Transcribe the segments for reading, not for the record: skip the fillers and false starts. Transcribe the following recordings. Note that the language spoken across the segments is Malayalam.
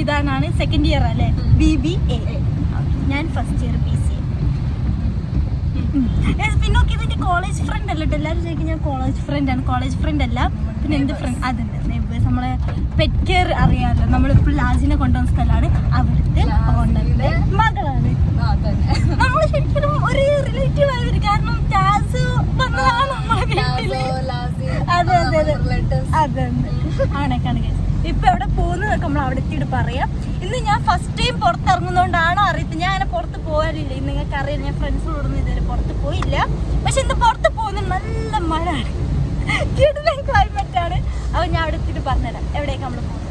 ഫിദാനാണ് സെക്കൻഡ് ഇയർ അല്ലേ BBA. ഞാൻ ഫസ്റ്റ് ഇയർ BCA. പിന്നെ നോക്കി ഇതിന്റെ കോളേജ് ഫ്രണ്ട് അല്ല കേട്ടോ. എല്ലാവരും ചോദിക്കും ഞാൻ കോളേജ് ഫ്രണ്ടാണ്. കോളേജ് ഫ്രണ്ട് അല്ല. പിന്നെ എന്ത് ഫ്രണ്ട് അതുണ്ട് നമ്മളെ പെറ്റ് കെയർ അറിയാമല്ലോ. നമ്മളിപ്പോൾ ലാജിനെ കൊണ്ടുവന്ന സ്ഥലമാണ്. അവിടുത്തെ ഓണറിന്റെ മകളാണ്. നമ്മൾ ശരിക്കും ഒരു റിലേറ്റീവ് ആയ കാരണം ടാസ് വന്നതാണ് നമ്മളെ വീട്ടില്. അതെ ആണൊക്കെയാണ്. ഇപ്പൊ എവിടെ പോകുന്നതൊക്കെ നമ്മൾ അവിടെ എത്തിയിട്ട് പറയാം. ഇന്ന് ഞാൻ ഫസ്റ്റ് ടൈം പുറത്തിറങ്ങുന്നതുകൊണ്ടാണോ അറിയത്തില്ല. ഞാൻ അങ്ങനെ പുറത്ത് പോകാറില്ല. നിങ്ങൾക്ക് അറിയാം ഞാൻ ഫ്രണ്ട്സിനോടൊന്നും ഇതുവരെ പുറത്ത് പോയില്ല. പക്ഷെ ഇന്ന് പുറത്ത് പോകുന്നത് നല്ല മഴയാണ്. കിടിലൻ ക്ലൈമറ്റ് ആണ്. അപ്പൊ ഞാൻ അവിടെ എത്തിയിട്ട് പറഞ്ഞുതരാം എവിടേക്ക് നമ്മൾ പോകുന്നത്.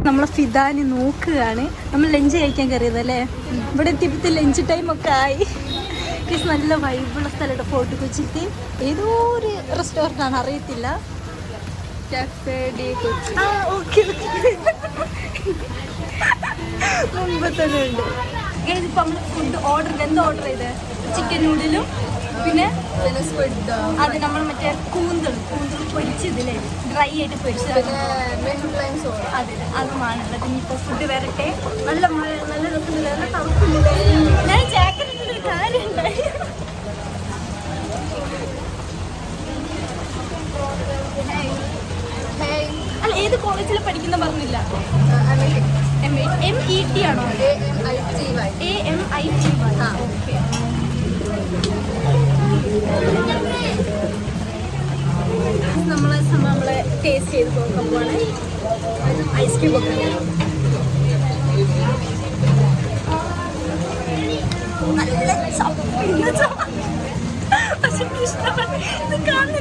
നമ്മളെ ഫിദാന് നോക്കുകയാണ്. നമ്മൾ ലഞ്ച് കഴിക്കാൻ കയറിയതല്ലേ. ഇവിടെ എത്തിയപ്പോഴത്തെ ലഞ്ച് ടൈം ഒക്കെ ആയി. നല്ല വൈബുള്ള സ്ഥലമുണ്ട് ഫോർട്ട് കൊച്ചിക്ക്. ഏതോ ഒരു റെസ്റ്റോറൻ്റ് ആണ് അറിയത്തില്ല. മുമ്പ് തന്നെ ഉണ്ട്. ഇപ്പൊ നമ്മൾ ഫുഡ് ഓർഡർ എന്താ ഓർഡർ ചെയ്ത് ചിക്കൻ നൂഡിലും പിന്നെ അത് നമ്മൾ മറ്റേ കൂന്തൽ പൊരിച്ചതില്ലേ ഡ്രൈ ആയിട്ട് പൊരിച്ചത് അതെ അതുമാണുള്ളത്. ഇനിയിപ്പോൾ ഫുഡ് വരട്ടെ. നല്ല മഴ നല്ല രസമില്ല നല്ല തണുപ്പില്ല. ഞാൻ ജാക്കറ്റ് ഇട്ടൊരു കാര്യം ഉണ്ടായി. അല്ല ഏത് കോളേജിൽ പഠിക്കുന്ന പറഞ്ഞില്ല. MET ആണോ? AMITY. ഓക്കെ. നമ്മളെ ടേസ്റ്റ് ചെയ്ത് നോക്കാൻ പോവാണ്. ഐസ്ക്രീം ഒക്കെ നല്ല പക്ഷെ ഇഷ്ടപ്പെട്ടു. ഇത് കാണുന്ന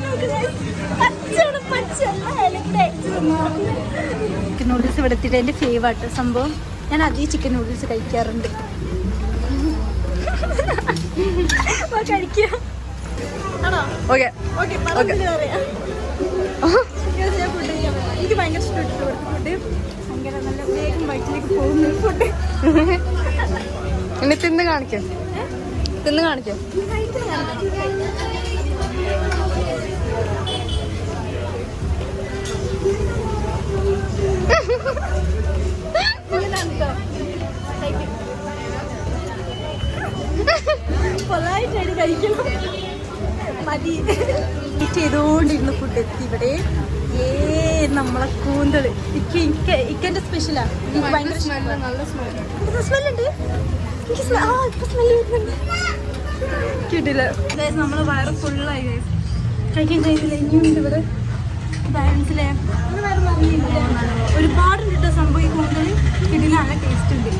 ചിക്കൻ നൂഡിൽസ് ഇവിടെ എത്തിയിട്ട് എൻ്റെ ഫേവറായിട്ട് സംഭവം. ഞാൻ അധികം ചിക്കൻ നൂഡിൽസ് കഴിക്കാറുണ്ട്. കഴിക്കുക എനിക്ക് ഭയങ്കര ഇഷ്ടപ്പെട്ടു ഫുഡ്. ഭയങ്കര നല്ല വേഗം വയറ്റിലേക്ക് പോകുന്ന ഫുഡ്. ഇനി തിന്ന് കാണിക്കാം. പൊളായിട്ടായിട്ട് കഴിക്കണം. മതി ചെയ്തോണ്ടിരുന്ന ഫുഡ് എത്തി ഇവിടെ. നമ്മളെ കൂന്തൽ ഇക്കൻ്റെ സ്പെഷ്യലാ. എനിക്ക് ഭയങ്കര സ്മെല്ലുണ്ട്. കിട്ടില്ല. നമ്മള് വയറ് ഫുള്ളായി കഴിക്കാൻ കഴിയില്ല. ഇനിയുണ്ട് ഇവിടെ ബാലൻസിലെ വയറ് നിറഞ്ഞില്ല. ഒരുപാടുണ്ട് കേട്ടോ സംഭവം. ഈ കൂന്തൽ കിട്ടില്ല. നല്ല ടേസ്റ്റ് ഉണ്ട്.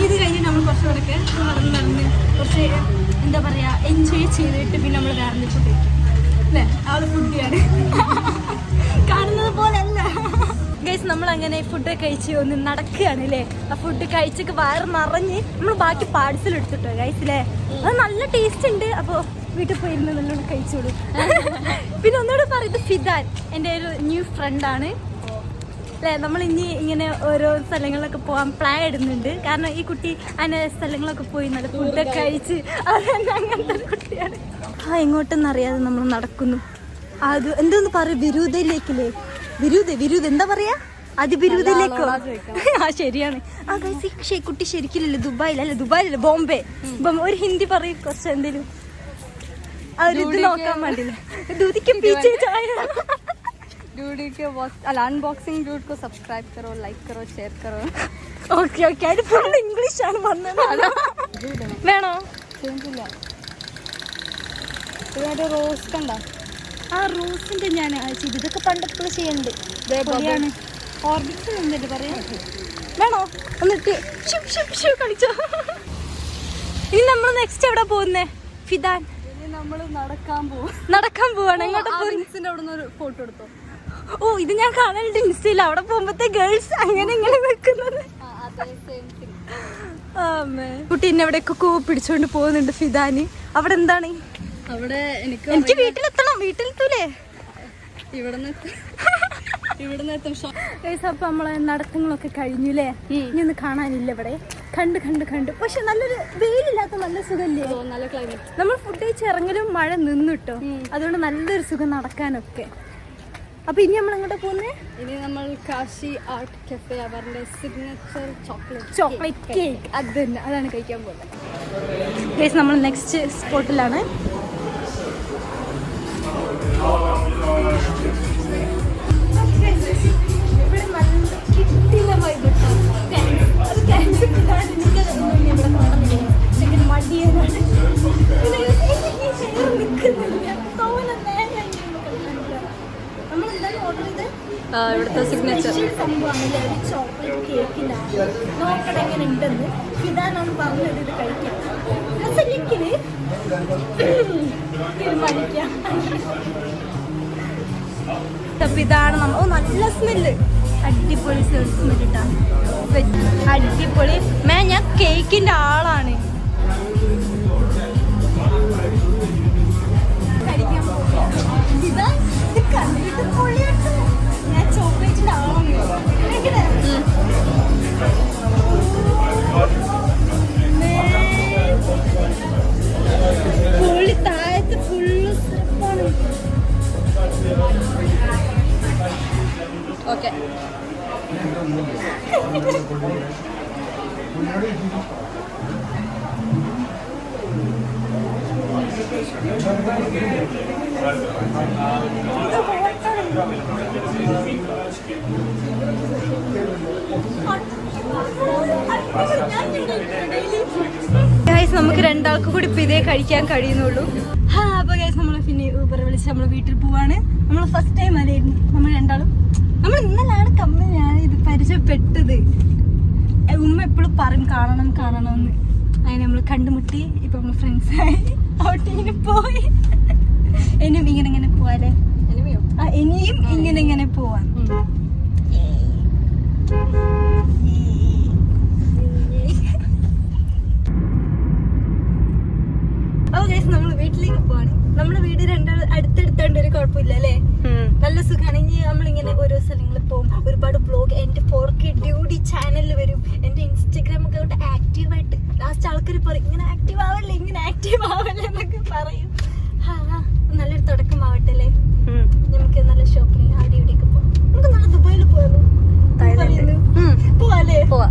ഇത് കഴിഞ്ഞ് നമ്മൾ കുറച്ചുകൂടെയൊക്കെ നടന്ന് കുറച്ച് എന്താ പറയാ എൻജോയ് ചെയ്തിട്ട് പിന്നെ നമ്മൾ വേറെ ഫുഡ് കഴിക്കും അല്ലേ. അവള് ഫുഡിയാണ് കാണുന്നത് പോലെ അല്ല ഗൈസ്. നമ്മളങ്ങനെ ഫുഡ് കഴിച്ച് ഒന്ന് നടക്കുകയാണ് അല്ലേ. ആ ഫുഡ് കഴിച്ചൊക്കെ വയറ് നിറഞ്ഞ് നമ്മൾ ബാക്കി പാഴ്സൽ എടുത്തിട്ടോ ഗൈസ് അല്ലേ. അത് നല്ല ടേസ്റ്റ് ഉണ്ട്. അപ്പോൾ വീട്ടിൽ പോയിരുന്ന് നല്ലോണം കഴിച്ചോളൂ. പിന്നെ ഒന്നുകൂടെ പറയുന്നത് ഫിദാൻ എൻ്റെ ഒരു ന്യൂ ഫ്രണ്ടാണ് അല്ലേ. നമ്മൾ ഇനി ഇങ്ങനെ ഓരോ സ്ഥലങ്ങളിലൊക്കെ പോകാൻ പ്ലാൻ ഇടുന്നുണ്ട്. കാരണം ഈ കുട്ടി അങ്ങനെ സ്ഥലങ്ങളൊക്കെ പോയി നല്ല ഫുഡൊക്കെ കഴിച്ച് അതന്നെ അങ്ങനത്തെ കുട്ടിയാണ്. എങ്ങോട്ടെന്ന് അറിയാതെ നമ്മൾ നടക്കുന്നു. അത് എന്തോന്ന് പറയും വിരൂതയിലേക്കില്ലേ. വിരൂത എന്താ പറയാ അതിബിരൂതയിലേക്കോ? ആ ശരിയാണ്. ആ ഗൈസ് കുട്ടി ശരിക്കില്ലല്ലോ ദുബായിലല്ലേ ബോംബെ. ഒരു ഹിന്ദി പറയും കുറച്ച് എന്തെങ്കിലും. ഇത് നോക്കാൻ വേണ്ടിയില്ല. ദൂതിക്ക് പീछे जाए. डूडी के अनबॉक्सिंग डूड को सब्सक्राइब करो, लाइक करो, शेयर करो. ഓക്കെ അത് ഫുൾ ഇംഗ്ലീഷ് ആണ് വന്നത്. വേണോ? റോസ് കണ്ട ആ റോസിന്റെ ഞാൻ ചെയ്തു. ഇതൊക്കെ പണ്ടെപ്പോഴും ചെയ്യണ്ട്. ഓർബിറ്റ്സ് എന്തല്ലേ പറയാ. വേണോ? എന്നിട്ട് കളിച്ചോ. ഇനി നമ്മൾ നെക്സ്റ്റ് എവിടെ പോകുന്നേ ഫിദാൻ? നമ്മൾ നടക്കാൻ പോവാണ്. എങ്ങോട്ടാ ഒരു ഫോട്ടോ എടുത്തോ. ഓ ഇത് ഞാൻ കാണലുണ്ട് ഇൻസ്റ്റയിൽ. അവിടെ പോകുമ്പത്തെ ഗേൾസ് അങ്ങനെ ഇങ്ങനെ വെക്കുന്നത്. കുട്ടി എന്നെ എവിടെയൊക്കെ പിടിച്ചോണ്ട് പോകുന്നുണ്ട് ഫിദാന്. അവിടെ എന്താണ്? അവിടെ എനിക്ക് വീട്ടിലെത്തണം. വീട്ടിലെത്തൂലേ? അപ്പൊ നമ്മളെ നടത്തങ്ങളൊക്കെ കഴിഞ്ഞുല്ലേ. ഇനി ഒന്ന് കാണാനില്ല ഇവിടെ. കണ്ട് പക്ഷെ നല്ലൊരു വെയിലില്ലാത്ത നല്ല സുഖല്ലേ. നല്ല ക്ലൈമറ്റ്. നമ്മൾ ഫുഡ് കഴിച്ച് ഇറങ്ങലും മഴ നിന്നിട്ടോ. അതുകൊണ്ട് നല്ലൊരു സുഖം നടക്കാനൊക്കെ. അപ്പൊ ഇനി നമ്മൾ എങ്ങോട്ടാ പോകുന്നത്? ഇനി നമ്മൾ കാശി ആർട്ട് കഫേ അവരുടെ സിഗ്നേച്ചർ ചോക്ലേറ്റ് കേക്ക് അത് തന്നെ, അതാണ് കഴിക്കാൻ പോകുന്നത്. ഗൈസ് നമ്മൾ നെക്സ്റ്റ് സ്പോട്ടിലാണ്. ഇവിടെ നല്ല കിട്ടില്ല വൈബ്. മടിയാണ് നമ്മളെന്തായാലും ഓർഡർ ചെയ്ത് ഇവിടുത്തെ സിഗ്നേച്ചർ സംഭവമാണ് ചോക്ലേറ്റ് കേക്കിലാണ്. നോക്കണം എങ്ങനെ ഉണ്ടെന്ന്. ഇതാണ് പറഞ്ഞത് ഇത് കഴിക്കാം. തീരുമാനിക്കാം. അപ്പൊ ഇതാണ് നമ്മൾ. ഓ നല്ല സ്മെല്ല്, അടിപൊളി സ്മെല്ല് ഇട്ടാ അടിപൊളി. ഞാൻ കേക്കിന്റെ ആളാണ്. ഞാൻ ചോക്ലേറ്റിന്റെ ആളാണ്. പൊളി. താഴത്ത് ഫുള്ള് സ്റ്റെപ്പാണ്. ഓക്കെ. നമുക്ക് രണ്ടാൾക്ക് കൂടി ഇപ്പൊ ഇതേ കഴിക്കാൻ കഴിയുന്നുള്ളൂ. അപ്പൊ ഗൈസ് നമ്മൾ പിന്നെ ഊബർ വിളിച്ച് നമ്മൾ വീട്ടിൽ പോവാണ്. നമ്മൾ ഫസ്റ്റ് ടൈം അല്ലായിരുന്നു നമ്മൾ രണ്ടാളും. നമ്മൾ ഇന്നലാണ് കമ്പനിയാണ് ഇത് പരിചയപ്പെട്ടത്. ഉമ്മ എപ്പോഴും പറയും കാണണം കാണണമെന്ന്. അങ്ങനെ നമ്മൾ കണ്ടുമുട്ടി. ഇപ്പൊ നമ്മൾ ഫ്രണ്ട്സായി ഔട്ടിങ്ങിന് പോയി. ഇനിയും ഇങ്ങനെ പോവാല്ലേ? ഇനിയും ഇങ്ങനെ പോവാൻ. നമ്മൾ വീട്ടിലേക്ക് പോവാണ്. നമ്മളെ വീട് രണ്ടാൾ അടുത്തടുത്തോണ്ട് ഒരു കുഴപ്പമില്ല അല്ലേ? നല്ല സുഖമാണ്. ഇനി നമ്മളിങ്ങനെ ഓരോ സ്ഥലങ്ങളിൽ പോകും. ഒരുപാട് ബ്ലോഗ് എന്റെ 4K ഡ്യൂഡി ചാനലിൽ വരും. എന്റെ ഇൻസ്റ്റാഗ്രാം ഒക്കെ ആക്റ്റീവായിട്ട് ലാസ്റ്റ് ആൾക്കാർ പറയും ഇങ്ങനെ ആക്റ്റീവ് ആവല്ലേ എന്നൊക്കെ പറയും. നല്ലൊരു തുടക്കമാവട്ടെ അല്ലേ? നമുക്ക് നല്ല ഷോപ്പിംഗ് അവിടെ ഇവിടെയൊക്കെ പോവാം. നമുക്ക് നാളെ ദുബായിൽ പോവാമോ? പോവാല്ലേ? പോവാ.